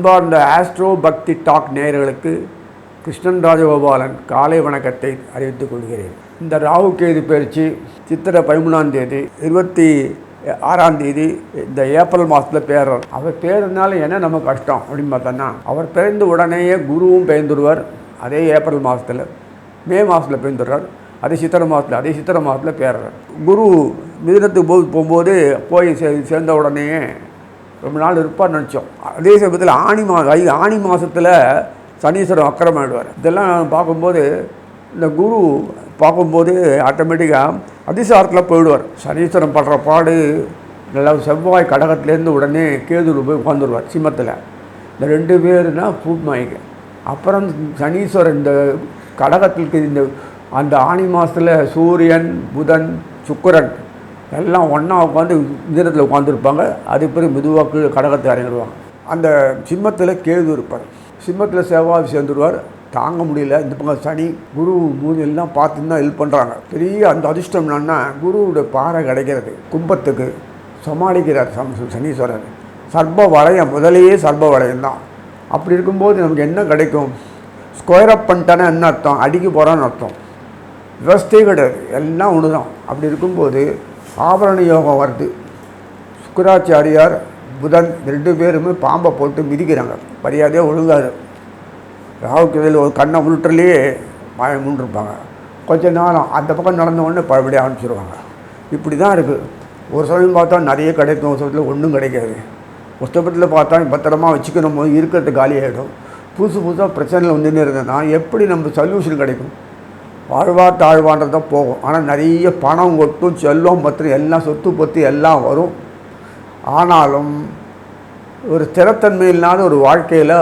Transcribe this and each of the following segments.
அன்பார்ந்த ஆஸ்ட்ரோ பக்தி டாக் நேயர்களுக்கு கிருஷ்ணன் ராஜகோபாலன் காலை வணக்கத்தை அறிவித்துக் கொள்கிறேன். இந்த ராகு கேது பயிற்சி சித்திரை 13ஆம் தேதி 26ஆம் தேதி இந்த ஏப்ரல் மாதத்தில் பேர்றார். அவர் பேருனால என்ன நமக்கு கஷ்டம் அப்படின்னு பார்த்தோன்னா, அவர் பிறந்த உடனேயே குருவும் பெயர்ந்துடுவார். அதே ஏப்ரல் மாதத்தில், மே மாதத்தில் பெயர்ந்துடுறார். அதே சித்திரை மாதத்தில் பேர்றார். குரு மிதுனத்துக்கு போகும்போது போய் சேர்ந்த உடனேயே ரொம்ப நாள் இருப்பார்னு நினச்சோம். அதே சமயத்தில் ஆணி மாதத்தில் சனீஸ்வரன் வக்கரமாயிடுவார். இதெல்லாம் பார்க்கும்போது இந்த குரு பார்க்கும்போது ஆட்டோமேட்டிக்காக அதிசாரத்தில் போயிடுவார். சனீஸ்வரன் படுற பாடு நல்லா. செவ்வாய் கடகத்துலேருந்து உடனே கேது போய் உட்காந்துருவார் சிம்மத்தில். இந்த 2 பேருனா பூட்மாய்க்கு. அப்புறம் சனீஸ்வரன் இந்த கடகத்துக்கு இந்த அந்த ஆணி மாதத்தில் சூரியன், புதன், சுக்கிரன் எல்லாம் ஒன்றா உட்காந்து மிதுனத்தில் உட்காந்துருப்பாங்க. அது பிறகு மெதுவாக்கு கடகத்தை இறங்கிடுவாங்க. அந்த சிம்மத்தில் கேது இருப்பார், சிம்மத்தில் செவ்வாய் சேர்ந்துடுவார். தாங்க முடியல. இந்த பக்கம் சனி, குரு, மூணு எல்லாம் பார்த்துன்னு தான் ஹெல்ப் பண்ணுறாங்க. பெரிய அந்த அதிர்ஷ்டம் என்னன்னா, குருவுடைய பாறை கிடைக்கிறது. கும்பத்துக்கு சமாளிக்கிறார் சனீஸ்வரர். சர்ப வளையம், முதலேயே சர்ப வளையம் தான். அப்படி இருக்கும்போது நமக்கு என்ன கிடைக்கும்? ஸ்கொயர் அப் பண்ணிட்டானே என்ன அர்த்தம்? அடிக்க போகிறான்னு அர்த்தம். விவஸ்தே கிடையாது, எல்லாம் ஒன்று தான். அப்படி இருக்கும்போது ஆபரண யோகம் வருது. சுக்கிராச்சாரியார், புதன் 2 பேருமே பாம்பை போட்டு மிதிக்கிறாங்க. மரியாதையாக ஒழுங்காது. ராகுக்கு இதில் ஒரு கண்ணை முழுட்டுலேயே முன்னிருப்பாங்க. கொஞ்ச நேரம் அந்த பக்கம் நடந்த உடனே பழபடியாக ஆரம்பிச்சிருவாங்க. இப்படி தான் இருக்குது. ஒரு சமயம் பார்த்தா நிறைய கிடைக்கும், ஒரு சமயத்தில் ஒன்றும் கிடைக்காது. ஒரு சமயத்தில் பார்த்தா பத்திரமா வச்சுக்கணும் போது இருக்கிறது காலியாகிடும். புதுசாக பிரச்சனையில் வந்துன்னு இருந்ததுன்னா எப்படி நம்ம சொல்யூஷன் கிடைக்கும்? வாழ்வார் தாழ்வான்றது தான் போகும். ஆனால் நிறைய பணம் கொட்டும், செல்வம் பத்திரம் எல்லாம், சொத்து பற்றி எல்லாம் வரும். ஆனாலும் ஒரு ஸ்திரத்தன்மை இல்லாத ஒரு வாழ்க்கையில்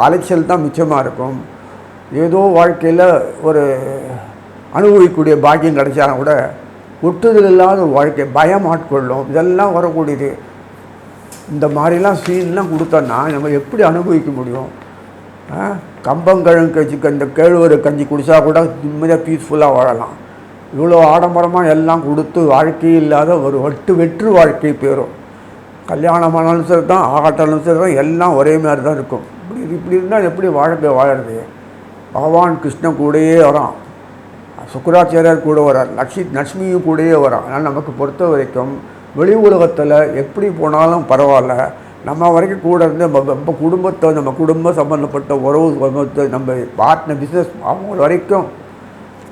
அலைச்சல் தான் மிச்சமாக இருக்கும். ஏதோ வாழ்க்கையில் ஒரு அனுபவிக்கக்கூடிய பாக்கியம் கிடைச்சாலும் கூட ஒட்டுதல் இல்லாத ஒரு வாழ்க்கை, பயம் ஆட்கொள்ளும். இதெல்லாம் வரக்கூடியது. இந்த மாதிரிலாம் சீன்லாம் கொடுத்தோன்னா நம்ம எப்படி அனுபவிக்க முடியும்? கம்பங்கழங்கு இந்த கேழ்வரை கஞ்சி குடித்தா கூட நிம்மதியாக பீஸ்ஃபுல்லாக வாழலாம். இவ்வளோ ஆடம்பரமாக எல்லாம் கொடுத்து வாழ்க்கை இல்லாத ஒரு வெற்று வாழ்க்கை பேரும். கல்யாணமானாலும் சரி தான், ஆகட்டாலும் சரி தான், எல்லாம் ஒரே மாதிரி தான் இருக்கும். இப்படி இருந்தால் எப்படி வாழ்க்கை வாழறது? பகவான் கிருஷ்ணன் கூடயே வரான், சுக்கிராச்சாரியார் கூட வரார், லக்ஷ்மியும் கூடயே வரான். அதனால் நமக்கு பொறுத்த வரைக்கும் வெளி உலகத்தில் எப்படி போனாலும் பரவாயில்ல, நம்ம வரைக்கும் கூட இருந்து நம்ம குடும்பத்தை, நம்ம குடும்ப சம்மந்தப்பட்ட உறவு, நம்ம பார்ட்னர், பிஸ்னஸ் அவங்க வரைக்கும்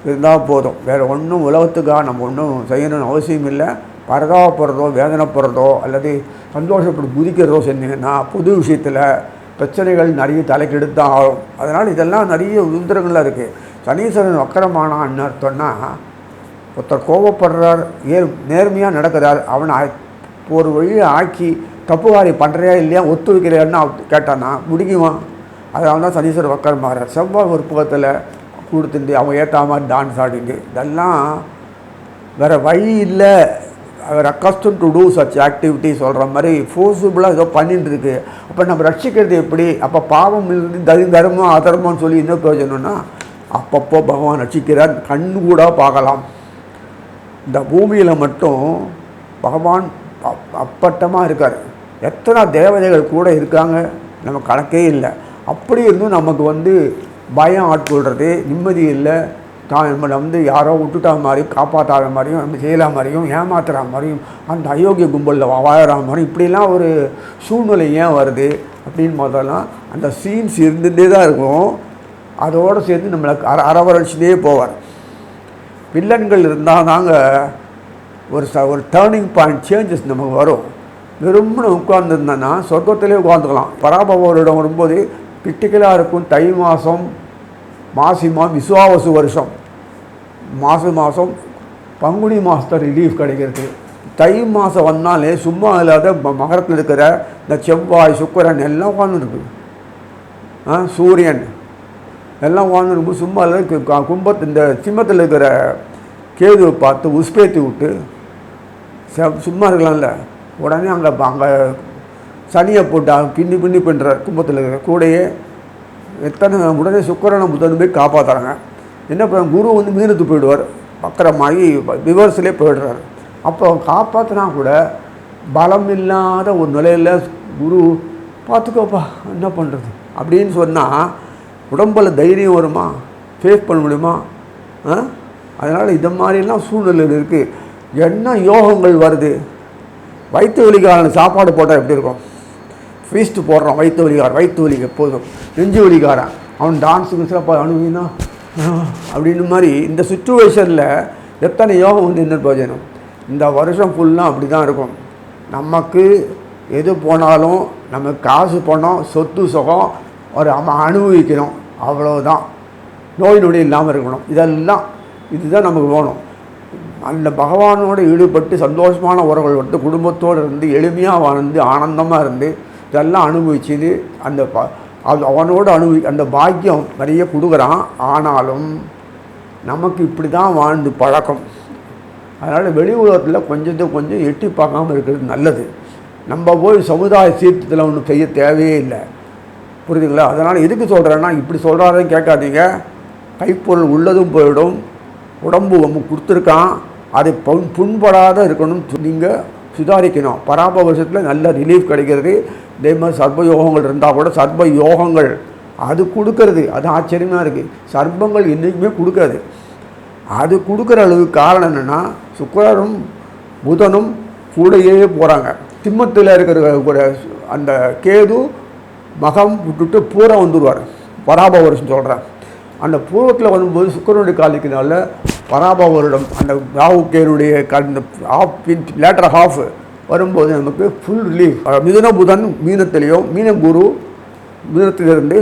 இருந்தால் போதும். வேறு ஒன்றும் உலகத்துக்காக நம்ம ஒன்றும் செய்யணும்னு அவசியம் இல்லை. பரதாபப்படுறதோ, வேதனைப்படுறதோ அல்லது சந்தோஷப்பட்டு குதிக்கிறதோ செஞ்சீங்கன்னா புது விஷயத்தில் பிரச்சனைகள் நிறைய தலைக்கெடுத்தான் ஆகும். அதனால் இதெல்லாம் நிறைய உந்திரங்களாக இருக்குது. சனீஸ்வரன் வக்கரமானான்னு அர்த்தம்னா, ஒருத்தர் கோபப்படுறார், நேர்மையாக நடக்கிறார், அவனை ஒரு வழியை ஆக்கி தப்புகாரி பண்ணுறியா இல்லையா, ஒத்து வைக்கிறியான்னு கேட்டான்னா முடிக்குமா? அதனால தான் சனீஸ்வரர் வக்கரமாகிறார். செவ்வாய் ஒரு பக்கத்தில் கொடுத்துட்டு அவங்க ஏற்ற மாதிரி டான்ஸ் ஆடிங்க. இதெல்லாம் வேறு வழி இல்லை. அவர் accustomed to do such activity சொல்கிற மாதிரி ஃபோர்ஸபுளாக ஏதோ பண்ணிட்டு இருக்கு. அப்போ நம்ம ரட்சிக்கிறது எப்படி? அப்போ பாவம் தர்மம் அதர்மம்னு சொல்லி என்ன பிரயோஜனம்னா, அப்பப்போ பகவான் ரட்சிக்கிறார். கண்ணு கூட பார்க்கலாம். இந்த பூமியில் மட்டும் பகவான் அப்பட்டமாக இருக்கார். எத்தனை தேவதைகள் கூட இருக்காங்க, நம்ம கணக்கே இல்லை. அப்படி இருந்தும் நமக்கு பயம் ஆட்கொள்கிறது, நிம்மதி இல்லை. நம்மளை யாரோ விட்டுட்டா மாதிரியும், காப்பாற்றாத மாதிரியும், நம்ம செய்யலா மாதிரியும், ஏமாத்துகிற மாதிரியும், அந்த அயோக்கிய கும்பலில் வாழற மாதிரியும், இப்படிலாம் ஒரு சூழ்நிலை ஏன் வருது அப்படின்னு முதல்லாம் அந்த சீன்ஸ் இருந்துகிட்டே தான் இருக்கும். அதோடு சேர்ந்து நம்மளை அரவரைச்சிட்டே போவார். வில்லன்கள் இருந்தால் தாங்க ஒரு டேர்னிங் பாயிண்ட் சேஞ்சஸ் நமக்கு வரும். விரும்பின உட்கார்ந்துருந்தோன்னா சொர்க்கத்திலே உட்காந்துக்கலாம். பராபவரிடம் வரும்போது கிரிட்டிக்கலாக இருக்கும். தை மாதம், மாசி மாதம், விசுவாவசு வருஷம், மாதம் பங்குனி மாதத்தில் ரிலீஃப் கிடைக்கிறது. தை மாதம் வந்தாலே சும்மா இல்லாத மகரத்தில் இருக்கிற இந்த செவ்வாய், சுக்கிரன் எல்லாம் உட்காந்துருக்கு, சூரியன் எல்லாம் உட்காந்துருக்கும். சும்மா இல்லை. இந்த சிம்மத்தில் இருக்கிற கேதுவை பார்த்து உஸ்பேத்தி விட்டு சும்மா இருக்கலாம்ல. உடனே அங்கே சனியை போட்டு பின்னி பண்ணுறார். கும்பத்தில் இருக்கிற கூடையே எத்தனை உடனே சுக்கிரனை புதன் போய் காப்பாற்றுறாங்க. என்ன பண்ண, குரு மீனத்து போயிடுவார், வக்கரமாகி ரிவர்ஸ்லேயே போயிடுறாரு. அப்போ காப்பாற்றினா கூட பலம் இல்லாத ஒரு நிலையில் குரு பார்த்துக்கோப்பா என்ன பண்ணுறது அப்படின்னு சொன்னால் உடம்பில் தைரியம் வருமா, ஃபேஸ் பண்ண முடியுமா? அதனால் இந்த மாதிரிலாம் சூழ்நிலையில் இருக்குது. என்ன யோகங்கள் வருது. வயிற்று வலிக்காரன் சாப்பாடு போட்டால் எப்படி இருக்கும்? ஃபீஸ்ட்டு போடுறான் வயிற்று வலிக்கு எப்போதும். நெஞ்சு வலிக்காரன் அவன் டான்ஸுக்கு சிறப்பாக அனுபவினா அப்படின்னு மாதிரி இந்த சுச்சுவேஷனில் எத்தனை யோகம் வந்து என்ன பிரயோஜனம்? இந்த வருஷம் ஃபுல்லாக அப்படி தான் இருக்கும். நமக்கு எது போனாலும் நமக்கு காசு பணம் சொத்து சுகம் ஒரு அனுபவிக்கணும், அவ்வளோதான். நோய் நொடி இல்லாமல் இருக்கணும். இதுதான் நமக்கு வேணும். அந்த பகவானோடு ஈடுபட்டு சந்தோஷமான உறவுகள் வந்து குடும்பத்தோடு இருந்து எளிமையாக வாழ்ந்து ஆனந்தமாக இருந்து இதெல்லாம் அனுபவிச்சுது. அது அவனோடு அந்த பாக்கியம் நிறைய கொடுக்குறான். ஆனாலும் நமக்கு இப்படி தான் வாழ்ந்து பழக்கம். அதனால் வெளி உலகத்தில் கொஞ்சம் எட்டி பார்க்காமல் இருக்கிறது நல்லது. நம்ம போய் சமுதாய சீர்திருத்தத்தில் ஒன்றும் செய்ய தேவையே இல்லை. புரியுதுங்களா? அதனால் எதுக்கு சொல்கிறேன்னா, இப்படி சொல்கிறாருன்னு கேட்காதீங்க. கைப்பொருள் உள்ளதும் போயிடும். உடம்பு கொடுத்துருக்கான், அது புண்படாத இருக்கணும். நீங்கள் சுதாரிக்கணும். பராப வருஷத்தில் நல்ல ரிலீஃப் கிடைக்கிறது. இதே மாதிரி சர்ப யோகங்கள் இருந்தால் கூட சர்ப யோகங்கள் அது கொடுக்கறது, அது ஆச்சரியமாக இருக்குது. சர்ப்பங்கள் என்றைக்குமே கொடுக்காது. அது கொடுக்குற அளவுக்கு காரணம் என்னென்னா, சுக்கிரனும் புதனும் கூடையே போகிறாங்க. சிம்மத்தில் இருக்கிற அந்த கேது மகம் விட்டுட்டு பூரம் வந்துடுவார். பராப வருஷம் சொல்கிறேன். அந்த பூர்வத்தில் வரும்போது சுக்கிரனுடைய காலிக்குனால பராப வருடம் அந்த ராகுக்கேனுடைய அந்த லேட்டர் ஹாஃப் வரும்போது நமக்கு ஃபுல் ரிலீஃப். மிதுன புதன் மீனத்திலேயும் குரு மீனத்திலிருந்து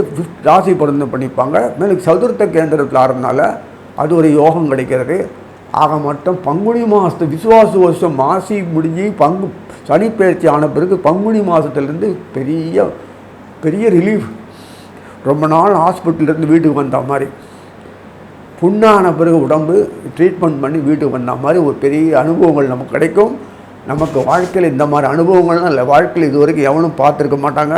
ராசி பரிந்து பண்ணிப்பாங்க. மேலும் சதுர்த்த கேந்திரத்தில் ஆகிறதுனால அது ஒரு யோகம் கிடைக்கிறது. ஆக மட்டும் பங்குனி மாதத்து விசுவாச வருஷம் மாசி முடிஞ்சு சனி பயிற்சி ஆன பிறகு பங்குனி மாதத்துலேருந்து பெரிய ரிலீஃப். ரொம்ப நாள் ஹாஸ்பிட்டல்லேருந்து வீட்டுக்கு வந்த மாதிரி, புண்ணான பிறகு உடம்பு ட்ரீட்மெண்ட் பண்ணி வீட்டுக்கு வந்த மாதிரி ஒரு பெரிய அனுபவங்கள் நமக்கு கிடைக்கும். நமக்கு வாழ்க்கையில் இந்த மாதிரி அனுபவங்கள்லாம் இல்லை. வாழ்க்கையில் இது வரைக்கும் எவனும் பார்த்துருக்க மாட்டாங்க.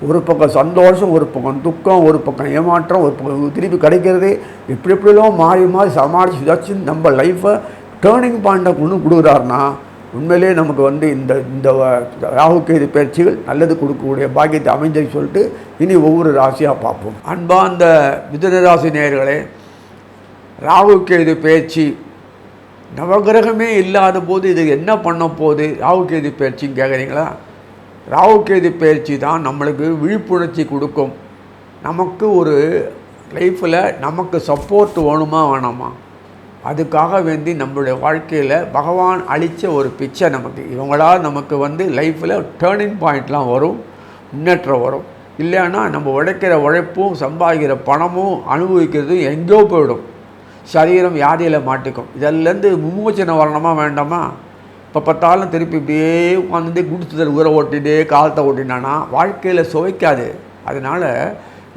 ஒரு பக்கம் சந்தோஷம், ஒரு பக்கம் துக்கம், ஒரு பக்கம் ஏமாற்றம், ஒரு பக்கம் திருப்பி கிடைக்கிறது. எப்படியெல்லாம் மாறி சமாளித்து வச்சு நம்ம லைஃப்பை டேர்னிங் பாயிண்ட்டை கொண்டு கொடுக்குறாருன்னா உண்மையிலே நமக்கு வந்து இந்த ராகுகேது பயிற்சிகள் நல்லது கொடுக்கக்கூடிய பாக்கியத்தை அமைஞ்சு சொல்லிட்டு இனி ஒவ்வொரு ராசியாக பார்ப்போம். அன்பார்ந்த மிதுன ராசி நேயர்களே, ராகுகேது பயிற்சி நவகிரகமே இல்லாத போது இது என்ன பண்ண போகுது ராகுகேது பயிற்சின்னு கேட்குறீங்களா? ராகுகேது பயிற்சி தான் நம்மளுக்கு விழிப்புணர்ச்சி கொடுக்கும். நமக்கு ஒரு லைஃப்பில் நமக்கு சப்போர்ட் வேணுமா வேணாமா, அதுக்காக வேண்டி நம்மளுடைய வாழ்க்கையில் பகவான் அளித்த ஒரு பிச்சை நமக்கு. இவங்களால் நமக்கு வந்து லைஃப்பில் டேர்னிங் பாயிண்ட்லாம் வரும், முன்னேற்றம் வரும். இல்லைன்னா நம்ம உழைக்கிற உழைப்பும் சம்பாதிக்கிற பணமும் அனுபவிக்கிறதும் எங்கேயோ போயிடும். சரீரம் வியாதியில் மாட்டிக்கும். இதெல்லாம் மும்மூச்சனை வரணுமா வேண்டாமா? இப்போ பார்த்தாலும் திருப்பி இப்படியே உட்காந்துட்டு குடிச்சதில் ஊற ஓட்டிகிட்டே காலத்தை ஓட்டினானா வாழ்க்கையில் சுவைக்காது. அதனால்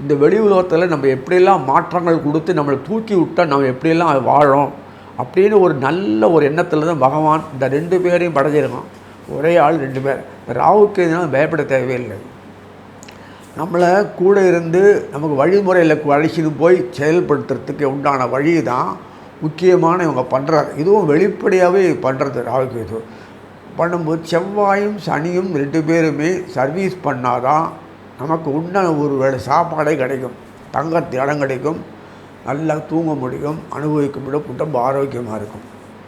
இந்த வெளி உலகத்தில் நம்ம எப்படியெல்லாம் மாற்றங்கள் கொடுத்து நம்மளை தூக்கி விட்டால் நம்ம எப்படியெல்லாம் அது வாழறோம் அப்படின்னு ஒரு நல்ல ஒரு எண்ணத்தில் தான் பகவான் இந்த 2 பேரையும் படைச்சிருக்கான். ஒரே ஆள் 2 பேர். ராகுக்கு பயப்பட தேவையில்லை. நம்மளை கூட இருந்து நமக்கு வழிமுறையில் அழைச்சிட்டு போய் செயல்படுத்துறதுக்கு உண்டான வழி தான் முக்கியமான இவங்க பண்ணுறாரு. இதுவும் வெளிப்படையாகவே பண்ணுறது. ராகுகேது பண்ணும்போது செவ்வாயும் சனியும் 2 பேருமே சர்வீஸ் பண்ணாதான் நமக்கு உண்டான ஒரு வேளை சாப்பாடே கிடைக்கும், தங்கத்து இடம் கிடைக்கும், நல்லா தூங்க முடியும், அனுபவிக்க முடியும், உடம்பு ஆரோக்கியமாக இருக்கும்.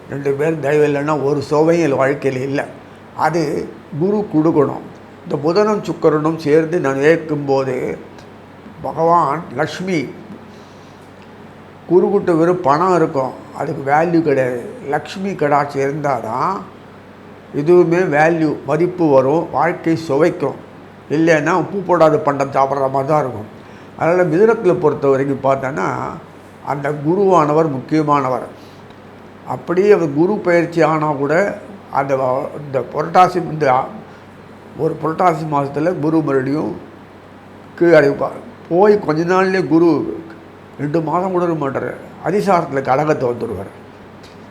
2 பேரும் தயவு இல்லைன்னா ஒரு சுவையும் வாழ்க்கையில் இல்லை. அது குரு கொடுக்கணும். இந்த புதனும் சுக்கிரனும் சேர்ந்து நான் ஏற்கும்போது பகவான் லக்ஷ்மி குருக்கிட்ட வெறும் பணம் இருக்கும், அதுக்கு வேல்யூ கிடையாது. லக்ஷ்மி கடாட்சி இருந்தால் தான் எதுவுமே வேல்யூ மதிப்பு வரும், வாழ்க்கை சுவைக்கும். இல்லைன்னா உப்பு போடாத பண்டம் சாப்பிட்ற மாதிரி தான் இருக்கும். அதனால் மிதுனத்தில் பொறுத்த வரைக்கும் பார்த்தோன்னா அந்த குருவானவர் முக்கியமானவர். அப்படியே அவர் குரு பயிற்சி ஆனால் கூட இந்த புரட்டாசி ஒரு புரட்டாசி மாதத்தில் குரு மறுபடியும் கீழே அடைப்பார். போய் கொஞ்ச நாள்லேயே குரு 2 மாதம் கூட இருக்க மாட்டார். அதிசாரத்தில் கடகத்தை வந்துடுவார்.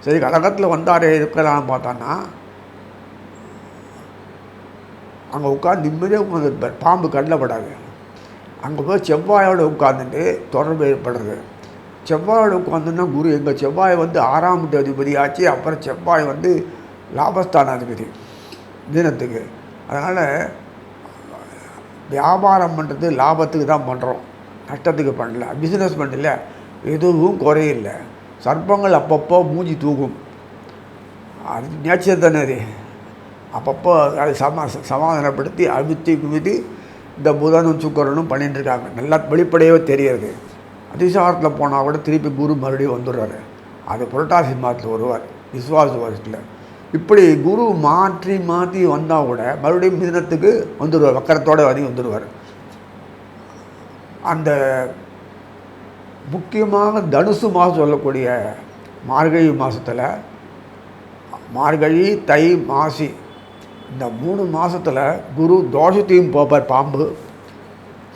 சரி, கடகத்தில் வந்தாரே இருக்கலான்னு பார்த்தான்னா அங்கே உட்காந்து நிம்மதியாக உட்காந்துருப்பார். பாம்பு கண்ணில் படாது. அங்கே போய் செவ்வாயோடு உட்காந்துட்டு தொடர்பு ஏற்படுறது. செவ்வாயோடு உட்காந்துன்னா குரு எங்கள் செவ்வாய் வந்து 6ஆம் அதிபதி ஆச்சு. அப்புறம் செவ்வாய் வந்து லாபஸ்தான அதிபதி தினத்துக்கு. அதனால் வியாபாரம் பண்ணுறது லாபத்துக்கு தான் பண்ணுறோம், நஷ்டத்துக்கு பண்ணல. பிஸ்னஸ் பண்ணல எதுவும் குறையில்லை. சர்ப்பங்கள் அப்பப்போ மூஞ்சி தூக்கும், அது நேச்சர் தானே. அது அப்பப்போ அதை சமாதானப்படுத்தி அழுத்தி குவித்து இந்த புதனும் சுக்கரனும் பண்ணிட்டுருக்காங்க. நல்லா வெளிப்படையவே தெரியாது. அதிசாரத்தில் போனால் கூட திருப்பி குரு மறுபடியும் வந்துடுறாரு. அது புரட்டாசி மாதத்தில் வருவார், விஸ்வாச வருஷத்தில். இப்படி குரு மாற்றி மாற்றி வந்தால் கூட மறுபடியும் மிதுனத்துக்கு வந்துடுவார், வக்கரத்தோடு வரையும் வந்துடுவார். அந்த முக்கியமாக தனுசு மாதம் சொல்லக்கூடிய மார்கழி மாதத்தில், மார்கழி தை மாசி இந்த 3 மாதத்தில் குரு தோஷத்தையும் போப்பார். பாம்பு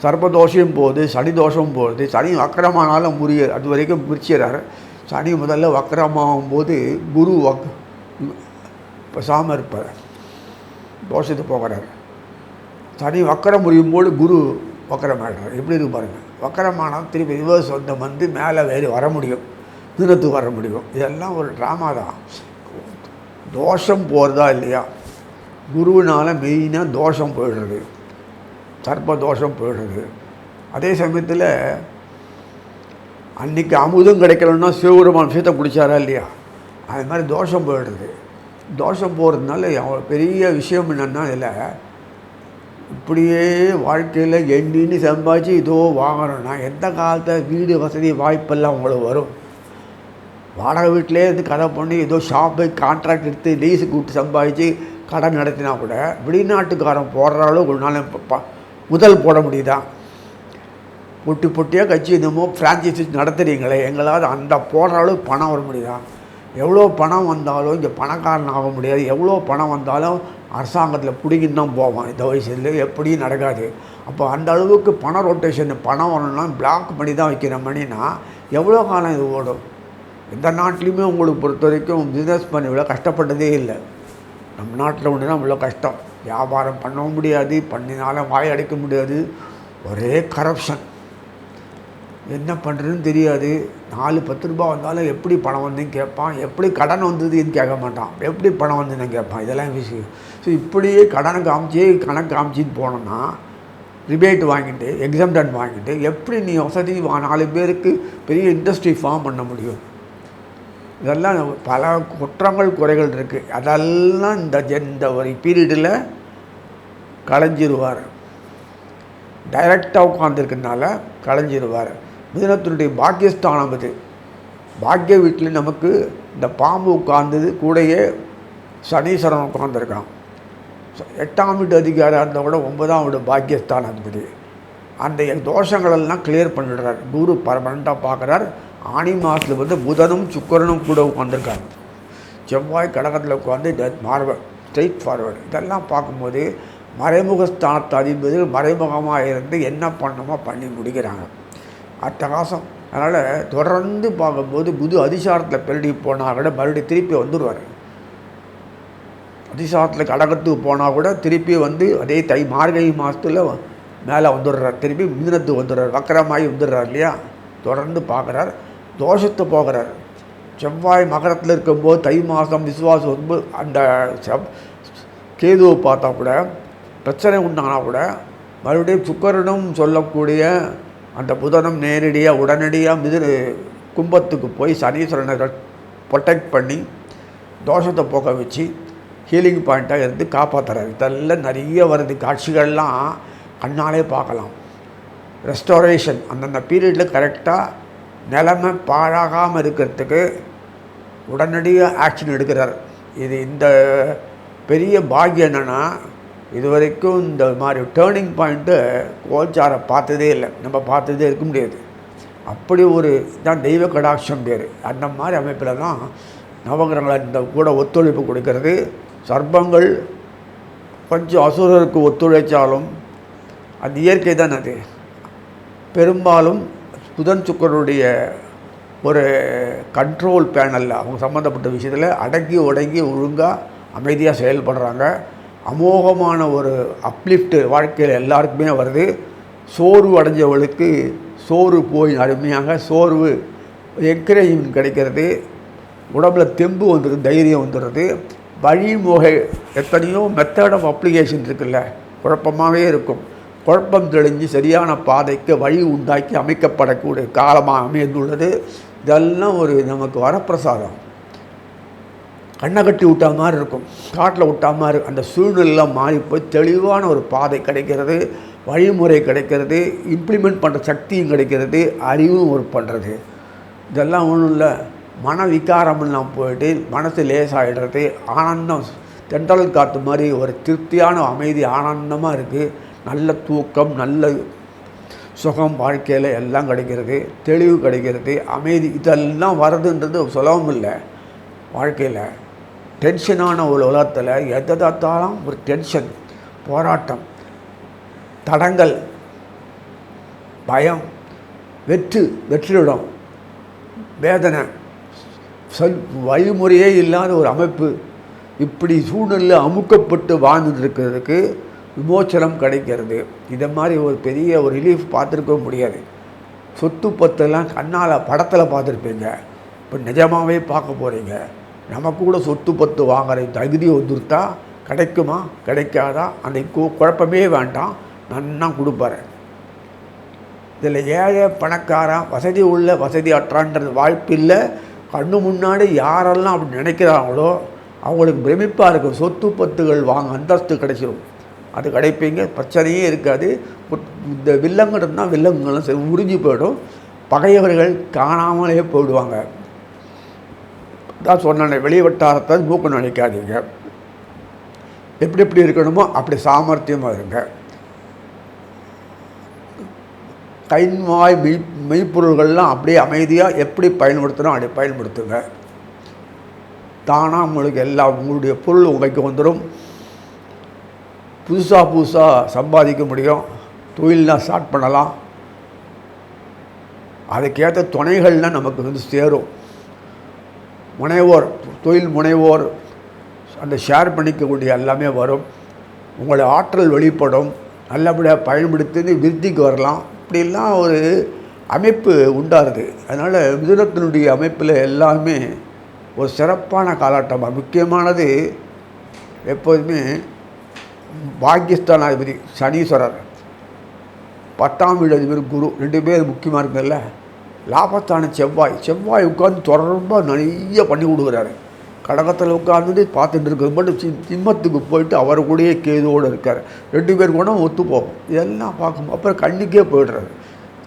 சர்ப்பதோஷையும் போகுது, சனி தோஷமும் போகுது. சனி வக்கரமானாலும் அது வரைக்கும் முறிச்சிடுறாரு. சனி முதல்ல வக்கரமாகும் போது குரு பேசாமல் இருப்பார், தோஷத்தை போகிறார். சனி வக்கரம் முடியும் போது குரு வக்கரமாகிடுறார். எப்படி இருக்கு பாருங்கள். வக்கரமானால் திருப்பி ரிவர்ஸ் வந்து மேலே வேறு வர முடியும், தூரத்துக்கு வர முடியும். இதெல்லாம் ஒரு ட்ராமா தான். தோஷம் போகிறதா இல்லையா, குருவினால் மெயினாக தோஷம் போயிடுறது, சர்ப்ப தோஷம் போயிடுறது. அதே சமயத்தில் அன்றைக்கி அமுதம் கிடைக்கலன்னா சிவபெருமான் விஷயத்தை குடித்தாரா இல்லையா, அது மாதிரி தோஷம் போயிடுறது. தோஷம் போகிறதுனால பெரிய விஷயம் என்னென்னா, இதில் இப்படியே வாழ்க்கையில் எண்ணின்னு சம்பாதிச்சு இதோ வாங்கணும்னா எந்த காலத்தில் வீடு வசதி வாய்ப்பெல்லாம் உங்களுக்கு வரும். வாடகை வீட்டிலே இருந்து கதை பண்ணி ஏதோ ஷாப்பை கான்ட்ராக்ட் எடுத்து லீஸுக்கு விட்டு சம்பாதிச்சு கடன் நடத்தினா கூட வெளிநாட்டுக்காரன் போடுற அளவு ஒரு நாள் முதல் போட முடியுதா? பொட்டி பொட்டியாக கட்சி என்னமோ ஃப்ரான்ச்சைசி நடத்துகிறீங்களே, எங்களாவது அந்த போடுற அளவுக்கு பணம் வர முடியுதா? எவ்வளோ பணம் வந்தாலும் இங்கே பணக்காரன் ஆக முடியாது. எவ்வளோ பணம் வந்தாலும் அரசாங்கத்தில் பிடிக்கின்னு தான் போவான். இந்த வயசில் எப்படியும் நடக்காது. அப்போ அந்த அளவுக்கு பண ரொட்டேஷன், பணம் வரணும்னா பிளாக் பண்ணி தான் வைக்கிற மணினா எவ்வளோ காலம் இது ஓடும்? எந்த நாட்டிலையுமே உங்களுக்கு பொறுத்த வரைக்கும் பிஸ்னஸ் பண்ணி இவ்வளோ கஷ்டப்பட்டதே இல்லை. நம்ம நாட்டில் ஒன்று தான் இவ்வளோ கஷ்டம். வியாபாரம் பண்ணவும் முடியாது, பண்ணினாலும் வாய் அடைக்க முடியாது, ஒரே கரப்ஷன். என்ன பண்ணுறதுன்னு தெரியாது. 4-10 ரூபா வந்தாலும் எப்படி பணம் வந்துன்னு கேட்பான், எப்படி கடன் வந்ததுன்னு கேட்க மாட்டான், எப்படி பணம் வந்துன்னு கேட்பான். இதெல்லாம் விஷயம். ஸோ இப்படியே கடனை காமிச்சு கணக்கு காமிச்சின்னு போனோன்னா ரிபேட் வாங்கிட்டு எக்ஸாம்டன் வாங்கிட்டு எப்படி நீ வசதி 4 பேருக்கு பெரிய இண்டஸ்ட்ரி ஃபார்ம் பண்ண முடியும்? இதெல்லாம் பல குற்றங்கள் குறைகள் இருக்குது. அதெல்லாம் இந்த ஒரு பீரியடில் களைஞ்சிருவார். டைரெக்டாக உட்காந்துருக்கனால களைஞ்சிருவார். மிதுனத்தினுடைய பாக்கியஸ்தானம் இது. பாக்கிய வீட்டில் நமக்கு இந்த பாம்பு உட்கார்ந்தது கூடயே சனீஸ்வரன் உட்காந்துருக்கான். 8ஆம் வீட்டு அதிகாரியாக இருந்தால் கூட 9ஆம் வீடு பாக்கியஸ்தானம் அதிபதி. அந்த தோஷங்களெல்லாம் கிளியர் பண்ணிடுறார். குரு பர்மனெண்ட்டாக பார்க்குறார். ஆனி மாதத்தில் புதனும் சுக்கரனும் கூட உட்காந்துருக்காங்க. செவ்வாய் கடகத்தில் உட்காந்து மார்வல் ஸ்ட்ரெயிட் ஃபார்வர்டு. இதெல்லாம் பார்க்கும்போது மறைமுகஸ்தானத்து அதிபதிகள் மறைமுகமாக இருந்து என்ன பண்ணணுமோ பண்ணி முடிக்கிறாங்க. அட்டகாசம். அதனால் தொடர்ந்து பார்க்கும்போது புது அதிசாரத்தில் பெருடி போனால் கூட மறுபடியும் திருப்பி வந்துடுவார். அதிசாரத்தில் கடகத்துக்கு போனால் கூட திருப்பி அதே மார்கழி மாதத்தில் மேலே வந்துடுறார். திருப்பி மிதுனத்துக்கு வந்துடுறார். வக்கரமாகி வந்துடுறார் இல்லையா. தொடர்ந்து பார்க்குறார். தோஷத்தை போகிறார். செவ்வாய் மகரத்தில் இருக்கும்போது தை மாதம் விசுவாசம் அந்த கேதுவை பார்த்தா கூட பிரச்சனை உண்டானா கூட மறுபடியும் சுக்கரனும் சொல்லக்கூடிய அந்த புதனும் நேரடியாக உடனடியாக கும்பத்துக்கு போய் சனீஸ்வரனை ப்ரொடெக்ட் பண்ணி தோஷத்தை போக்க வச்சு ஹீலிங் பாயிண்ட்டாக இருந்து காப்பாற்றுறாரு. இதெல்லாம் நிறைய வருது. காட்சிகள்லாம் கண்ணாலே பார்க்கலாம். ரெஸ்டோரேஷன் அந்தந்த பீரியடில் கரெக்டாக நிலைமை பாழாகாமல் இருக்கிறதுக்கு உடனடியாக ஆக்ஷன் எடுக்கிறார். இது இந்த பெரிய பாக்கியம் என்னென்னா, இது வரைக்கும் இந்த மாதிரி டேர்னிங் பாயிண்ட்டு கோல்சாரை பார்த்ததே இல்லை, நம்ம பார்த்ததே இருக்க முடியாது. அப்படி ஒரு தான் தெய்வ கடாட்சம் பேர். அந்த மாதிரி அமைப்பில் தான் நவகிரகங்களை இந்த கூட ஒத்துழைப்பு கொடுக்கறது. சர்ப்பங்கள் கொஞ்சம் அசுரருக்கு ஒத்துழைச்சாலும் அது இயற்கை தான். அது பெரும்பாலும் புதன் சுக்கரனுடைய ஒரு கண்ட்ரோல் பேனலில் அவங்க சம்மந்தப்பட்ட விஷயத்தில் அடங்கி ஒடங்கி ஒழுங்காக அமைதியாக செயல்படுறாங்க. அமோகமான ஒரு அப்லிஃப்ட்டு வாழ்க்கையில் எல்லாருக்குமே வருது. சோர்வு அடைஞ்சவளுக்கு சோறு போய் அருமையாக சோர்வு என்கரேஜ்மெண்ட் கிடைக்கிறது. உடம்புல தெம்பு வந்துடுது, தைரியம் வந்துடுறது. வழிமுகை எத்தனையோ மெத்தட் ஆஃப் அப்ளிகேஷன் இருக்குல்ல, குழப்பமாகவே இருக்கும். குழப்பம் தெளிஞ்சு சரியான பாதைக்கு வழி உண்டாக்கி அமைக்கப்படக்கூடிய காலமாக அமைந்துள்ளது. இதெல்லாம் ஒரு நமக்கு வரப்பிரசாதம். கண்ணை கட்டி விட்டா மாதிரி இருக்கும், காட்டில் விட்டா மாதிரி அந்த சூழ்நிலையெல்லாம் மாறி போய் தெளிவான ஒரு பாதை கிடைக்கிறது, வழிமுறை கிடைக்கிறது, இம்ப்ளிமெண்ட் பண்ணுற சக்தியும் கிடைக்கிறது, அறிவும் ஒரு பண்ணுறது. இதெல்லாம் ஒன்றும் இல்லை, மன விகாரமெல்லாம் போயிட்டு மனசு லேசாகிடுறது, ஆனந்தம் தென்றல் காற்று மாதிரி ஒரு திருப்தியான அமைதி ஆனந்தமாக இருக்குது. நல்ல தூக்கம், நல்ல சுகம் வாழ்க்கையில் எல்லாம் கிடைக்கிறது, தெளிவு கிடைக்கிறது, அமைதி. இதெல்லாம் வருதுன்றது சுலபம் இல்லை. வாழ்க்கையில் டென்ஷனான ஒரு உலகத்தில் எதாத்தாலும் ஒரு டென்ஷன், போராட்டம், தடங்கள், பயம், வெற்றிடம், வேதனை, வழிமுறையே இல்லாத ஒரு அமைப்பு. இப்படி சூழ்நிலை அமுக்கப்பட்டு வாழ்ந்துட்டு இருக்கிறதுக்கு விமோச்சனம் கிடைக்கிறது. இதை மாதிரி ஒரு பெரிய ஒரு ரிலீஃப் பார்த்துருக்க முடியாது. சொத்து பத்தெல்லாம் கண்ணால் படத்தில் பார்த்துருப்பீங்க, இப்போ நிஜமாகவே பார்க்க போகிறீங்க. நமக்கு கூட சொத்து பத்து வாங்குற தகுதி வந்துருத்தா கிடைக்குமா கிடைக்காதா அந்த குழப்பமே வேண்டாம், நன்னா கொடுப்பாரு. இதில் ஏழை பணக்காரன், வசதி உள்ள வசதி அற்றான்றது வாய்ப்பு இல்லை. கண்ணு முன்னாடி யாரெல்லாம் அப்படி நினைக்கிறாங்களோ அவங்களுக்கு பிரமிப்பாக இருக்கும். சொத்து பத்துகள் வாங்க அந்தஸ்து கிடைச்சிடும், அது கிடைப்பீங்க, பிரச்சனையே இருக்காது. இந்த வில்லங்கள்னா வில்லங்களும் உறிஞ்சி போயிடும், பகையவர்கள் காணாமலே போயிடுவாங்க. தான் சொன்ன வெளி வட்டாரத்தை மூக்க நினைக்காதீங்க. எப்படி எப்படி இருக்கணுமோ அப்படி சாமர்த்தியமாக இருங்க. கைவாய் மெய்ப்பொருள்கள்லாம் அப்படியே அமைதியாக எப்படி பயன்படுத்தணும் அப்படி பயன்படுத்துங்க. தானாக உங்களுக்கு உங்களுடைய பொருள் உங்களுக்கு வந்துடும். புதுசாக சம்பாதிக்க முடியும், தொழில்லாம் ஸ்டார்ட் பண்ணலாம். அதுக்கேற்ற துணைகள்லாம் நமக்கு சேரும். தொழில் முனைவோர் அந்த ஷேர் பண்ணிக்கக்கூடிய எல்லாமே வரும். உங்களுடைய ஆற்றல் வெளிப்படும், நல்லபடியாக பயன்படுத்தி விருத்திக்கு வரலாம். இப்படிலாம் ஒரு அமைப்பு உண்டாருது. அதனால் மிதுனத்தினுடைய அமைப்பில் எல்லாமே ஒரு சிறப்பான காலகட்டமாக. முக்கியமானது எப்போதுமே பாக்கியஸ்தானாதிபதி சனீஸ்வரர், 10ஆம் வீடு அதிபதி குரு, 2 பேர் முக்கியமாக இருக்குல்ல. லாபஸ்தான செவ்வாய் உட்காந்து தொடர்பாக நிறைய பண்ணி கொடுக்குறாரு. கடகத்தில் உட்காந்துட்டு பார்த்துட்டு இருக்கிறது மட்டும் சிம்மத்துக்கு போயிட்டு அவர் கூடயே கேதுவோடு இருக்கார். 2 பேர் கூட ஒத்து போகும். இதெல்லாம் பார்க்கும். அப்புறம் கண்ணிக்கே போய்டுறாரு,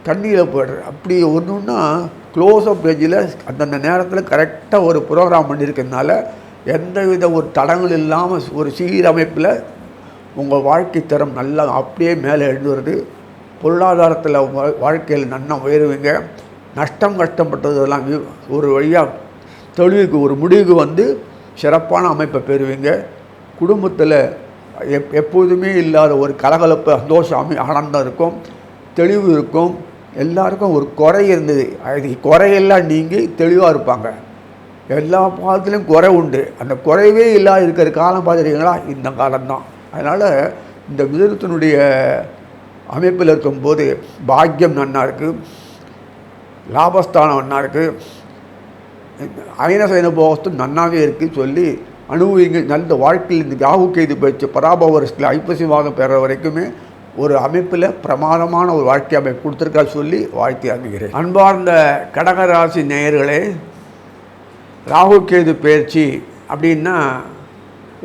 கண்ணியில் போய்டுறாரு. அப்படி ஒன்றுன்னா க்ளோஸ்அப் பேஜில் அந்தந்த நேரத்தில் கரெக்டாக ஒரு ப்ரோக்ராம் பண்ணியிருக்கிறதுனால எந்தவித ஒரு தடங்கள் இல்லாமல் ஒரு சீரமைப்பில் உங்கள் வாழ்க்கை தரம் நல்லா அப்படியே மேலே எழுந்து வருது. பொருளாதாரத்தில் வாழ்க்கையில் நன்னா உயருவீங்க. கஷ்டப்பட்டதெல்லாம் ஒரு வழியாக தெளிவுக்கு ஒரு முடிவுக்கு வந்து சிறப்பான அமைப்பை பெறுவீங்க. குடும்பத்தில் எப்போதுமே இல்லாத ஒரு கலகலப்பு, சந்தோஷம், ஆனந்தம் இருக்கும், தெளிவு இருக்கும். எல்லாருக்கும் ஒரு குறை இருந்தது, அது குறையெல்லாம் நீங்கி தெளிவாக இருப்பாங்க. எல்லா காலத்துலேயும் குறை உண்டு, அந்த குறைவே இல்லாத இருக்கிற காலம் பார்த்துருக்கீங்களா, இந்த காலம்தான். அதனால் இந்த மிதுனத்தினுடைய அமைப்பில் இருக்கும்போது பாக்கியம் நன்னா இருக்குது, லாபஸ்தானம் நன்னா இருக்குது, அயனசயன போகத்தும் நன்னாவே இருக்குது சொல்லி அனுபவிங்க. நல்ல வாழ்க்கையில் இந்த ராகுகேது பயிற்சி பராபவ வருஷத்தில் ஐப்பசி மாதம் பெற வரைக்குமே ஒரு அமைப்பில் பிரமாதமான ஒரு வாழ்க்கை அமைப்பு கொடுத்துருக்கா சொல்லி வாழ்த்தி அமைகிறேன். அன்பார்ந்த கடகராசி நேயர்களே, ராகுகேது பயிற்சி அப்படின்னா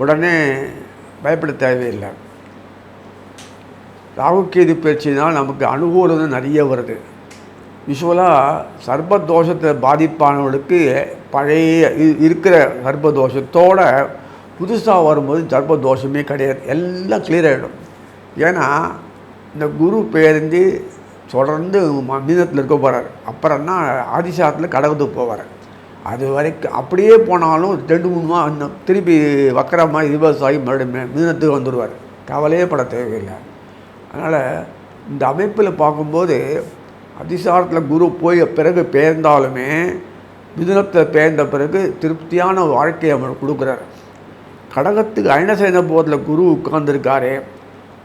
உடனே பயப்பட தேவையில்லை. ராகுகேது பயிற்சினால் நமக்கு அனுகூலம் நிறைய வருது. யூஸ்வலாக சர்ப்பதோஷத்தை பாதிப்பானவர்களுக்கு பழைய இருக்கிற சர்ப்பதோஷத்தோட புதுசாக வரும்போது சர்ப்பதோஷமே கிடையாது, எல்லாம் கிளியர் ஆகிடும். ஏன்னா இந்த குரு பெயர்ந்து தொடர்ந்து மீனத்தில் இருக்க போகிறார். அப்புறம்னா ஆதிசாரத்தில் கடகத்துக்கு போவார். அது வரைக்கும் அப்படியே போனாலும் 2-3 மாதம் திருப்பி வக்கரமாக ரிவர்ஸ் ஆகி மறுபடியும் மீனத்துக்கு வந்துடுவார். கவலையே பட தேவையில்லை. அதனால் இந்த அமைப்பில் பார்க்கும்போது அதிசாரத்தில் குரு போய் பிறகு பெயர்ந்தாலுமே மிதுனத்தில் பெயர்ந்த பிறகு திருப்தியான வாழ்க்கையை அவர் கொடுக்குறார். கடகத்துக்கு அயனசயன போதில் குரு உட்கார்ந்துருக்காரு.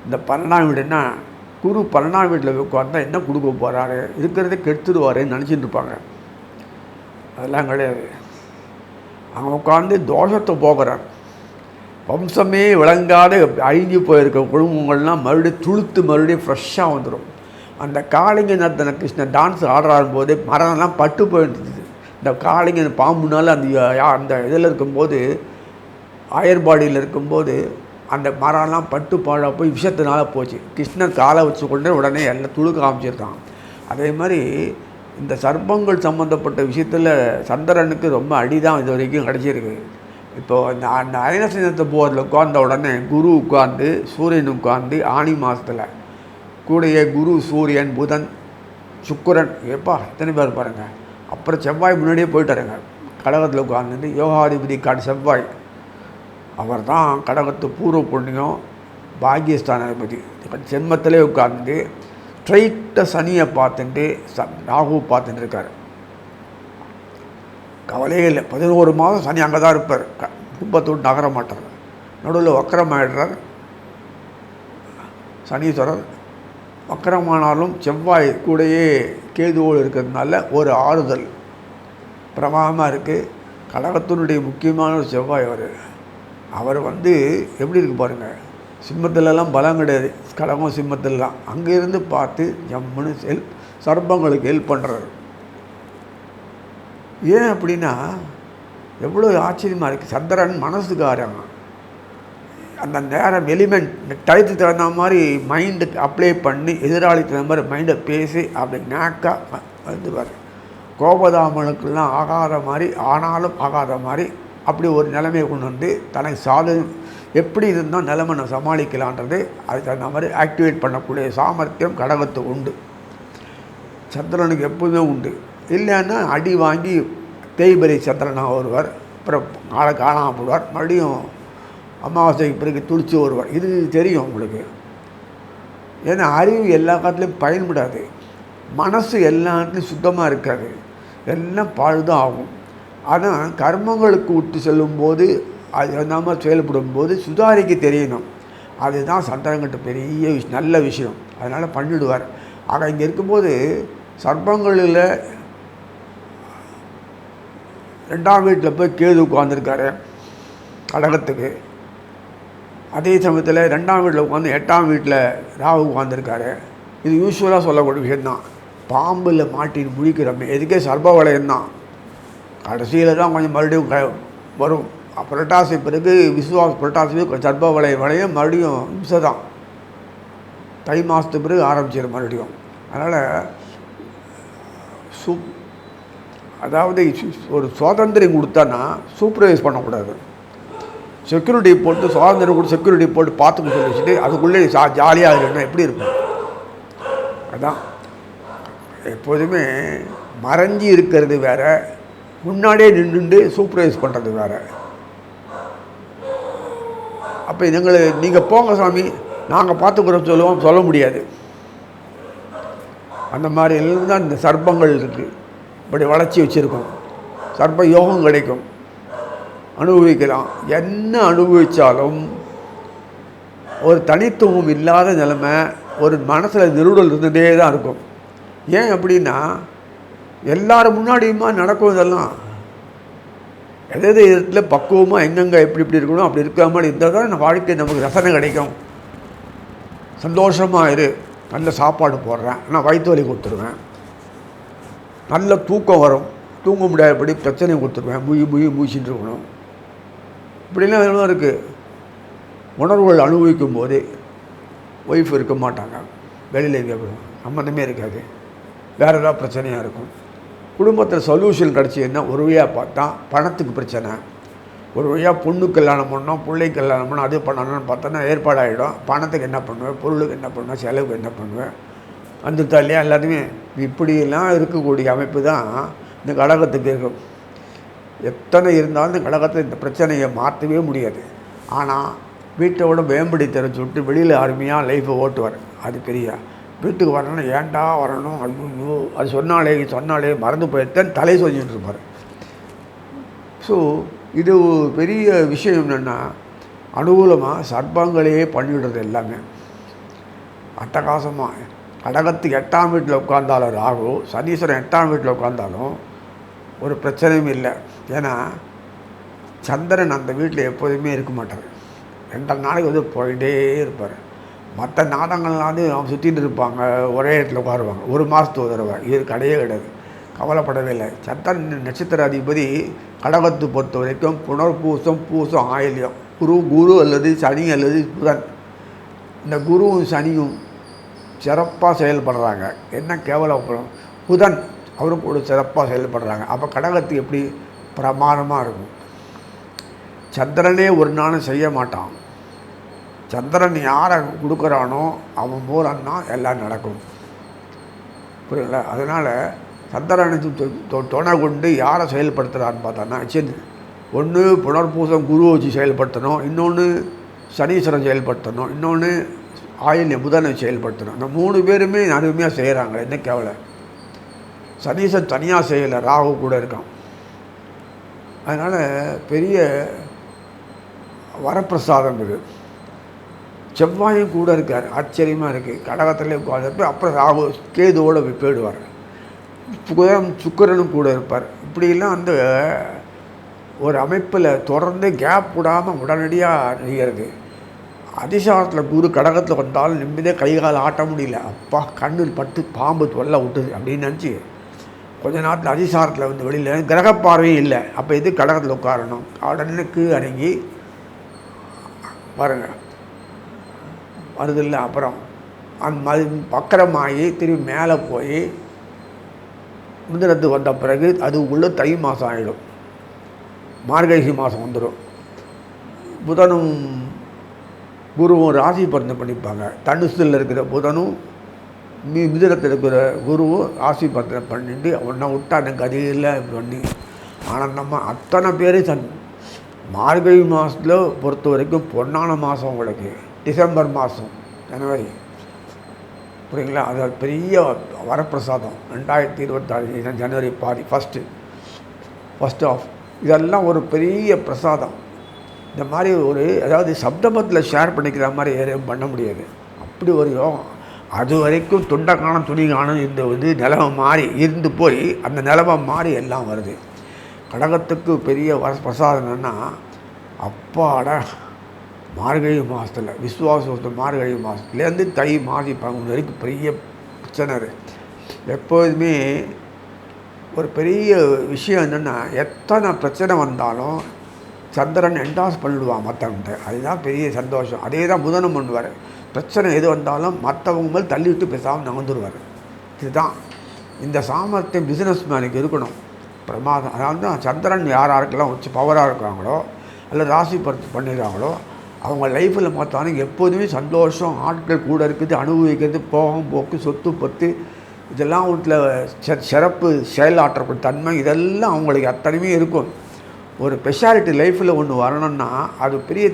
இந்த 12ஆம் வீடுன்னா குரு 12ஆம் வீட்டில் உட்கார்ந்தால் என்ன கொடுக்க போகிறாரு, இருக்கிறதே கெடுத்துடுவாருன்னு நினச்சிட்டு இருப்பாங்க. அதெல்லாம் கிடையாது. அங்கே உட்காந்து தோஷத்தை போகிறார். வம்சமே விளங்காத அழிஞ்சு போயிருக்க குடும்பங்கள்லாம் மறுபடியும் ஃப்ரெஷ்ஷாக வந்துடும். அந்த காளிங்க நர்த்தன கிருஷ்ணன் டான்ஸ் ஆடும்போது மரம்லாம் பட்டு போயிடுது. இந்த காளிங்க பாம்புனால அந்த இதில் இருக்கும்போது, ஆயர்பாடியில் இருக்கும்போது அந்த மரம்லாம் பட்டு பாழாக போய் விஷத்தினால போச்சு. கிருஷ்ணன் காலை வச்சு கொண்டு உடனே எல்லாம் துளுக்க ஆரம்பிச்சிருக்கான். அதே மாதிரி இந்த சர்ப்பங்கள் சம்மந்தப்பட்ட விஷயத்தில் சந்திரனுக்கு ரொம்ப அடிதான் இது வரைக்கும் கிடச்சிருக்கு. இப்போது அந்த அயனசேனத்தை போகிறதுல உட்கார்ந்த உடனே குரு உட்கார்ந்து சூரியன் உட்கார்ந்து ஆனி மாதத்தில் கூடையே குரு சூரியன் புதன் சுக்கிரன் எத்தனை பேர் பாருங்கள். அப்புறம் செவ்வாய் முன்னாடியே போயிட்டாருங்க. கடகத்தில் உட்கார்ந்துட்டு யோகாதிபதி செவ்வாய் அவர் தான் கடகத்து பூர்வ புண்ணியம் பாக்கியஸ்தானாதிபதி. ஜென்மத்திலே உட்கார்ந்து ஸ்ட்ரைட்டாக சனியை பார்த்துட்டு ராகு பார்த்துட்டு இருக்கார். கவலையே இல்லை. 11 மாதம் சனி அங்கே தான் இருப்பார். கும்பத்தோடு நகர மாட்டார். நடுவில் வக்கரமாயிடுறார் சனீஸ்வரர். வக்கரமானாலும் செவ்வாய் கூடையே கேதுவோடு இருக்கிறதுனால ஒரு ஆறுதல் பிரமாதமாக இருக்குது. கடகத்தினுடைய முக்கியமான ஒரு செவ்வாய் அவர் எப்படி இருக்கு பாருங்கள். சிம்மத்திலலாம் பலம் கிடையாது. கடகம் சிம்மத்திலலாம் அங்கேருந்து பார்த்து ஜம்முன்னு சர்ப்பங்களுக்கு ஹெல்ப் பண்ணுறாரு. ஏன் அப்படின்னா எவ்வளோ ஆச்சரியமாக இருக்குது. சந்திரன் மனசுக்காரன். அந்த நேரம் எலிமெண்ட் டயத்துக்கு தகுந்த மாதிரி மைண்டுக்கு அப்ளை பண்ணி எதிராளிக்கு தகுந்த மாதிரி மைண்டை பேசி அப்படி நேக்காக வந்துவார். கோபதாமனுக்கெல்லாம் ஆகாத மாதிரி ஆனாலும் ஆகாத மாதிரி அப்படி ஒரு நிலைமையை கொண்டு தனக்கு எப்படி இருந்தால் நிலைமை சமாளிக்கலான்றது அதுக்கு தகுந்த மாதிரி ஆக்டிவேட் பண்ணக்கூடிய சாமர்த்தியம் கடகத்துக்கு உண்டு. சந்திரனுக்கு எப்போதுமே உண்டு. இல்லைன்னா அடி வாங்கி தேய்பரி சந்திரனாக வருவார். அப்புறம் நாளை காணாமல் போடுவார். மறுபடியும் அமாவாசைக்கு பிறகு துளிச்சு வருவார். இது தெரியும் உங்களுக்கு. ஏன்னா அறிவு எல்லா காலத்துலேயும் பயன்படாது. மனசு எல்லா இடத்துலையும் சுத்தமாக இருக்காது. எல்லாம் பாழ்தான் ஆகும். ஆனால் கர்மங்களுக்கு விட்டு செல்லும்போது அது நம்ம செயல்படும் போது சுதாரிக்க தெரியணும். அதுதான் சந்திரன்கிட்ட பெரிய நல்ல விஷயம். அதனால் பண்ணிவிடுவார். ஆக இங்கே இருக்கும்போது சர்ப்பங்களில் 2ஆம் வீட்டில் போய் கேது உட்காந்துருக்காரு கடகத்துக்கு. அதே சமயத்தில் 2ஆம் வீட்டில் உட்காந்து 8ஆம் வீட்டில் ராகு உட்காந்துருக்காரு. இது யூஸ்வலாக சொல்லக்கூடிய விஷயந்தான். பாம்பில் மாட்டின்னு முழிக்கிறோமே எதுக்கே சர்ப்ப வளையம்தான். கடைசியில் தான் கொஞ்சம் மறுபடியும் வரும். புரட்டாசி பிறகு புரட்டாசி சர்ப்ப வளையம் மறுபடியும் இம்சை தான். தை மாதத்துக்கு பிறகு ஆரம்பிச்சிடும் மறுபடியும். அதனால் அதாவது ஒரு சுதந்திரம் கொடுத்தான்னா சூப்பர்வைஸ் பண்ணக்கூடாது. செக்யூரிட்டி போட்டு சுதந்திரம் கொடுத்து செக்யூரிட்டி போட்டு பார்த்துக்க சொல்லி வச்சுட்டு அதுக்குள்ளே ஜாலியாக இல்லைன்னா எப்படி இருக்கும்? அதுதான் எப்போதுமே மறைஞ்சி இருக்கிறது வேறு, முன்னாடியே நின்றுண்டு சூப்பர்வைஸ் பண்ணுறது வேறு. அப்போ நீங்கள் போங்க சாமி நாங்கள் பார்த்துக்கிறோம் சொல்ல முடியாது. அந்த மாதிரி எல்லாம் தான் இந்த சர்ப்பங்கள் இருக்குது. இப்படி வளர்ச்சி வச்சுருக்கோம். சர்ப்ப யோகம் கிடைக்கும், அனுபவிக்கலாம். என்ன அனுபவித்தாலும் ஒரு தனித்துவம் இல்லாத நிலைமை, ஒரு மனசில் நிருடல் இருந்துகிட்டே தான் இருக்கும். ஏன் அப்படின்னா எல்லாரும் முன்னாடியுமா நடக்கும். இதெல்லாம் எதாவது இடத்துல பக்குவமாக எங்கெங்கே எப்படி இருக்கணும் அப்படி இருக்காமல் இருந்தால் தான் நம்ம வாழ்க்கை நமக்கு ரசனை கிடைக்கும். சந்தோஷமாக இரு. நல்ல சாப்பாடு போடுறேன், நான் வயிற்று வலி கொடுத்துருவேன். நல்ல தூக்கம் வரும், தூங்க முடியாதபடி பிரச்சனை கொடுத்துருவேன். மூச்சின்னு இருக்கணும். இப்படிலாம் எல்லாம் இருக்குது. உணர்வுகள் அனுபவிக்கும் போது ஒய்ஃப் இருக்க மாட்டாங்க, வெளியில் எங்கே சம்மந்தமே இருக்காது, வேறு ஏதாவது பிரச்சனையாக இருக்கும். குடும்பத்தில் சொல்யூஷன் கிடச்சின்னா ஒரு வழியாக பார்த்தா பணத்துக்கு பிரச்சனை, ஒரு வழியாக பொண்ணு கல்யாணம் பண்ணோம், பிள்ளைக்கு கல்யாணம் பண்ணோம், அது பண்ணணும்னு பார்த்தோன்னா ஏற்பாடாகிடும். பணத்துக்கு என்ன பண்ணுவேன், பொருளுக்கு என்ன பண்ணுவேன், செலவுக்கு என்ன பண்ணுவேன், வந்துட்டா இல்லையா எல்லாத்தையுமே. இப்படியெல்லாம் இருக்கக்கூடிய அமைப்பு தான் இந்த கடகத்துக்கு இருக்கும். எத்தனை இருந்தாலும் இந்த கடகத்தை இந்த பிரச்சனையை மாற்றவே முடியாது. ஆனால் வீட்டோட வேம்படி தெரிஞ்சு விட்டு வெளியில் அருமையாக லைஃப்பை ஓட்டுவார். அது பெரிய வீட்டுக்கு வரணும்னா ஏன்டா வரணும், ஐயோ அது சொன்னாலே மறந்து போயிட்டேன்னு தலை சொல்லிட்டு இருப்பார். ஸோ இது பெரிய விஷயம் என்னென்னா அனுகூலமாக சர்ப்பங்களே பண்ணிவிடுறது எல்லாமே அட்டகாசமாக. கடகத்துக்கு 8ஆம் வீட்டில் உட்கார்ந்தாலும் ராகு, சனீஸ்வரன் 8ஆம் வீட்டில் உட்கார்ந்தாலும் ஒரு பிரச்சனையும் இல்லை. ஏன்னா சந்திரன் அந்த வீட்டில் எப்போதுமே இருக்க மாட்டார். 2 நாளைக்கு வந்து போயிட்டே இருப்பார். மற்ற நாடகங்கள்லாம் வந்து அவங்க சுற்றிட்டு இருப்பாங்க, ஒரே இடத்துல உட்காருவாங்க. 1 மாதத்துக்கு ஒரு தடவை. இது கிடையவே கிடையாது. கவலைப்படவே இல்லை. சந்திரன் நட்சத்திர அதிபதி கடகத்தை பொறுத்த வரைக்கும் புனர்பூசம், பூசம், ஆயில்யம். குரு அல்லது சனி அல்லது புதன். இந்த குருவும் சனியும் சிறப்பாக செயல்படுறாங்க. என்ன கேவலப்படும் புதன் அவரும் கூட சிறப்பாக செயல்படுறாங்க. அப்போ கடகத்துக்கு எப்படி பிரமாதமாக இருக்கும். சந்திரனே ஒரு நாளும் செய்ய மாட்டான். சந்திரன் யாரை கொடுக்குறானோ அவன் மூலம்தான் எல்லாம் நடக்கும். புரியல? அதனால் சந்திரனுக்கு துணை கொண்டு யாரை செயல்படுத்துகிறான்னு பார்த்தோன்னா ஒன்று புனர்பூசம் குருவை வச்சு செயல்படுத்தணும், இன்னொன்று சனீஸ்வரன் செயல்படுத்தணும், இன்னொன்று ஆயில்யம் புதனை செயல்படுத்தணும். இந்த 3 பேருமே அருமையாக செய்கிறாங்க. என்ன கேவலை. சனீஸ்வரன் தனியாக செய்யலை, ராகு கூட இருக்கான். அதனால் பெரிய வரப்பிரசாதம் இது. செவ்வாயும் கூட இருக்கார். ஆச்சரியமாக இருக்குது. கடகத்திலே உட்காந்துட்டு அப்புறம் ராகு கேதுவோடு போயிடுவார். சுக்கிரனும் கூட இருப்பார். இப்படிலாம் அந்த ஒரு அமைப்பில் தொடர்ந்து கேப் விடாமல் உடனடியாக நெய்கிறது. அதிசாரத்தில் குரு கடகத்தில் வந்தாலும் நிம்மதியாக கைகால் ஆட்ட முடியல. அப்பா கண்ணில் பட்டு பாம்பு தொல்லை விட்டுது அப்படின்னு நினச்சி கொஞ்ச நேரத்தில் அதிசாரத்தில் வந்து வெளியில் கிரக பார்வையும் இல்லை. அப்போ இது கடகத்தில் உட்காரணும். உடனுக்கு அடங்கி பாருங்கள் வருதில்லை. அப்புறம் அந்த பக்கரமாகி திரும்பி மேலே போய் முந்திரத்து வந்த பிறகு அது உள்ள தை மாதம் ஆகிடும். மார்கழி மாதம் வந்துடும். புதனும் குருவும் ராசி பரிந்து பண்ணிப்பாங்க. தனுசில் இருக்கிற புதனும் மிதுனத்தில் இருக்கிற குருவும் ராசி பரிந்து பண்ணிட்டு ஒன்றை விட்டா எனக்கு அது இல்லை பண்ணி ஆனந்தமாக அத்தனை பேர் மார்கழி மாதத்தில் பொறுத்த வரைக்கும் பொன்னான மாதம் உங்களுக்கு. டிசம்பர் மாதம், ஜனவரி, புரியுங்களா? அது பெரிய வரப்பிரசாதம். 2026 ஜனவரி பாதி ஃபஸ்ட் ஆஃப் இதெல்லாம் ஒரு பெரிய பிரசாதம். இந்த மாதிரி ஒரு அதாவது சப்தமத்தில் ஷேர் பண்ணிக்கிற மாதிரி எதுவும் பண்ண முடியாது. அப்படி ஒரு யோகம். அது வரைக்கும் துண்டை காணும் துணி காணும் இந்த நிலமை மாறி இருந்து போய் அந்த நிலமை மாறி எல்லாம் வருது. கடகத்துக்கு பெரிய பிரசாதம் என்னென்னா அப்பாட மார்கழி மாதத்தில் விசுவாசத்தில் மார்கழி மாதத்துலேருந்து தை மாசி பங்குனி வரைக்கும் பெரிய பிரச்சனை. எப்போதுமே ஒரு பெரிய விஷயம் என்னென்னா எத்தனை பிரச்சனை வந்தாலும் சந்திரன் என்டாஸ் பண்ணிவிடுவான் மற்றவங்கிட்ட. அதுதான் பெரிய சந்தோஷம். அதே தான் புதனும் பண்ணுவார். பிரச்சனை எது வந்தாலும் மற்றவங்க மேல் தள்ளிவிட்டு பேசாமல் நகர்ந்துருவார். இதுதான் இந்த சாமர்த்தியம் பிஸ்னஸ் மேனுக்கு இருக்கணும். பிரமாதம். அதாவது தான் சந்திரன் யாருக்கெல்லாம் வச்சு பவராக இருக்கிறாங்களோ அல்ல ராசி பண்ணிடுறாங்களோ அவங்க லைஃப்பில் பார்த்தாலும் எப்போதுமே சந்தோஷம், ஆட்கள் கூட இருக்குது, அனுபவிக்கிறது, போகம் போக்கு, சொத்து பத்து, இதெல்லாம் வீட்டில் சிறப்பு செயலாற்றக்கூடிய தன்மை, இதெல்லாம் அவங்களுக்கு அத்தனையுமே இருக்கும். ஒரு ஸ்பெஷாலிட்டி லைஃப்பில் ஒன்று வரணும்னா அது பெரிய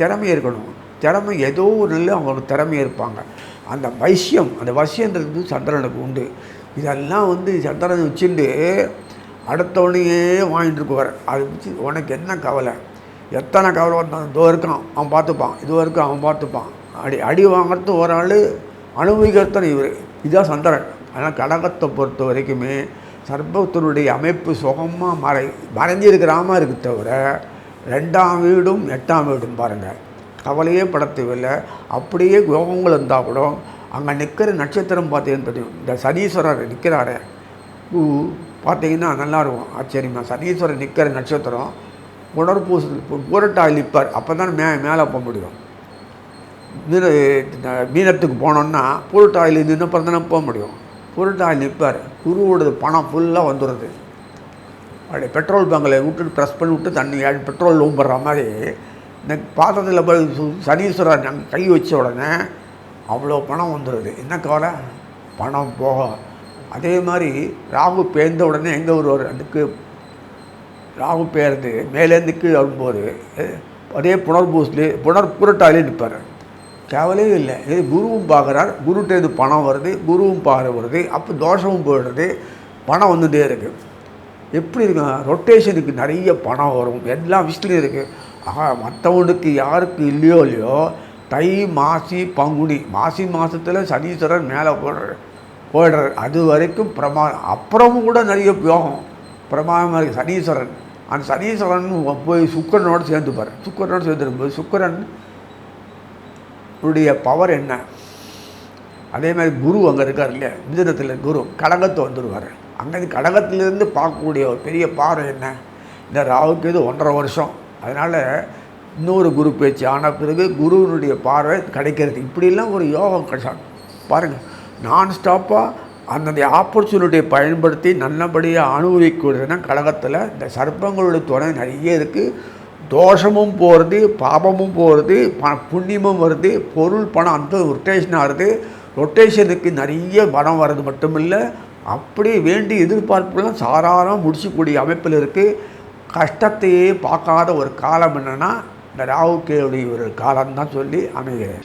திறமை இருக்கணும். திறமை ஏதோ ஒரு நல்ல அவங்களுக்கு திறமையாக இருப்பாங்க. அந்த வசியன்றது சந்திரனுக்கு உண்டு. இதெல்லாம் சந்திரனை வச்சுட்டு அடுத்தவனையே வாங்கிட்டு இருக்குவார். அது வச்சு உனக்கு என்ன கவலை, எத்தனை கவலை வந்தாலும் இதோ இருக்கான் அவன் பார்த்துப்பான், இதோ இருக்கான் அவன் பார்த்துப்பான். அடி வாங்கிறது ஒரு ஆள், அனுபவிக்கிறத்தனை இவர். இதுதான் சந்திரன். ஆனால் கடகத்தை பொறுத்த வரைக்குமே சர்ப்பத்தினுடைய அமைப்பு சுகமாக மறைஞ்சிருக்கிறாமல் இருக்குது தவிர 2ஆம் வீடும் 8ஆம் வீடும் பாருங்கள் கவலையே படத்தவில்லை. அப்படியே யோகங்கள் இருந்தால் கூட அங்கே நிற்கிற நட்சத்திரம் பார்த்தீங்கன்னு தெரியும். இந்த சனீஸ்வரர் நிற்கிறாரு பார்த்தீங்கன்னா நல்லாயிருக்கும். ஆச்சரியமாக சனீஸ்வரர் நிற்கிற நட்சத்திரம் பூரட்டாயில் நிற்பார். அப்போ தான் மேலே போக முடியும். மீனத்துக்கு போனோன்னா பூரட்டாயில் நின்று தானே போக முடியும். பூரட்டாயில் நிற்பார். குருவோடது பணம் ஃபுல்லாக வந்துடுறது. அப்படி பெட்ரோல் பங்கில் விட்டு ப்ரெஸ் பண்ணி விட்டு தண்ணி பெட்ரோல் ஊம்புற மாதிரி இந்த பாத்திரத்தில் போய் சனீஸ்வரர் நாங்கள் கை வச்ச உடனே அவ்வளோ பணம் வந்துடுது. என்ன கவலை, பணம் போக. அதே மாதிரி ராகு பேர்ந்த உடனே எங்கே வருவார், அதுக்கு ராகு பேர்ந்து மேலேருந்துக்கு வரும்போது அதே புனர்பூரட்டாலே நிற்பார். கவலையே இல்லை. இது குருவும் பார்க்குறார், குருட்டேது பணம் வருது, குருவும் பார்வை வருது. அப்போ தோஷமும் போயிடுறது, பணம் வந்துகிட்டே இருக்குது. எப்படி இருக்குங்க, ரொட்டேஷனுக்கு நிறைய பணம் வரும். எல்லா விஷயத்துலையும் இருக்குது. மற்றவனுக்கு யாருக்கு இல்லையோ தை மாசி பங்குனி மாசி மாதத்தில் சனீஸ்வரர் மேலே போயிடுறார். அது வரைக்கும் அப்புறமும் கூட நிறைய யோகம் பிரமாதமாக இருக்குது. சனீஸ்வரன் அந்த சனீஸ்வரன் போய் சுக்கரனோடு சேர்ந்துப்பார். சுக்கரனோடு சேர்ந்துருக்கும்போது சுக்கரன் உடைய பவர் என்ன. அதே மாதிரி குரு அங்கே இருக்கார் இல்லையா, மிதுனத்தில் குரு கடகத்தை வந்துடுவார். அங்கே கடகத்திலேருந்து பார்க்கக்கூடிய ஒரு பெரிய பார்வை என்ன, இந்த ராகுக்கு இது 1.5 வருஷம். அதனால் இன்னொரு குரு பேச்சு ஆன பிறகு குருவினுடைய பார்வை கிடைக்கிறது. இப்படிலாம் ஒரு யோகம் கிடைச்சாங்க பாருங்கள். நான் ஸ்டாப்பாக அந்தந்த ஆப்பர்ச்சுனிட்டியை பயன்படுத்தி நல்லபடியாக அனுபவிக்கூடியதுன்னா கடகத்தில் இந்த சர்ப்பங்களுடைய துணை நிறைய இருக்குது. தோஷமும் போகிறது, பாபமும் போகிறது, புண்ணியமும் வருது, பொருள் பணம் அந்த ரொட்டேஷன் ஆகுது. ரொட்டேஷனுக்கு நிறைய பணம் வர்றது மட்டும் இல்லை, அப்படி வேண்டி எதிர்பார்ப்புலாம் சாதாரணமாக முடிச்சக்கூடிய அமைப்பில் இருக்குது. கஷ்டத்தையே பார்க்காத ஒரு காலம் என்னென்னா இந்த ராகு கேதுடைய ஒரு காலம்தான் சொல்லி அமைகிறேன்.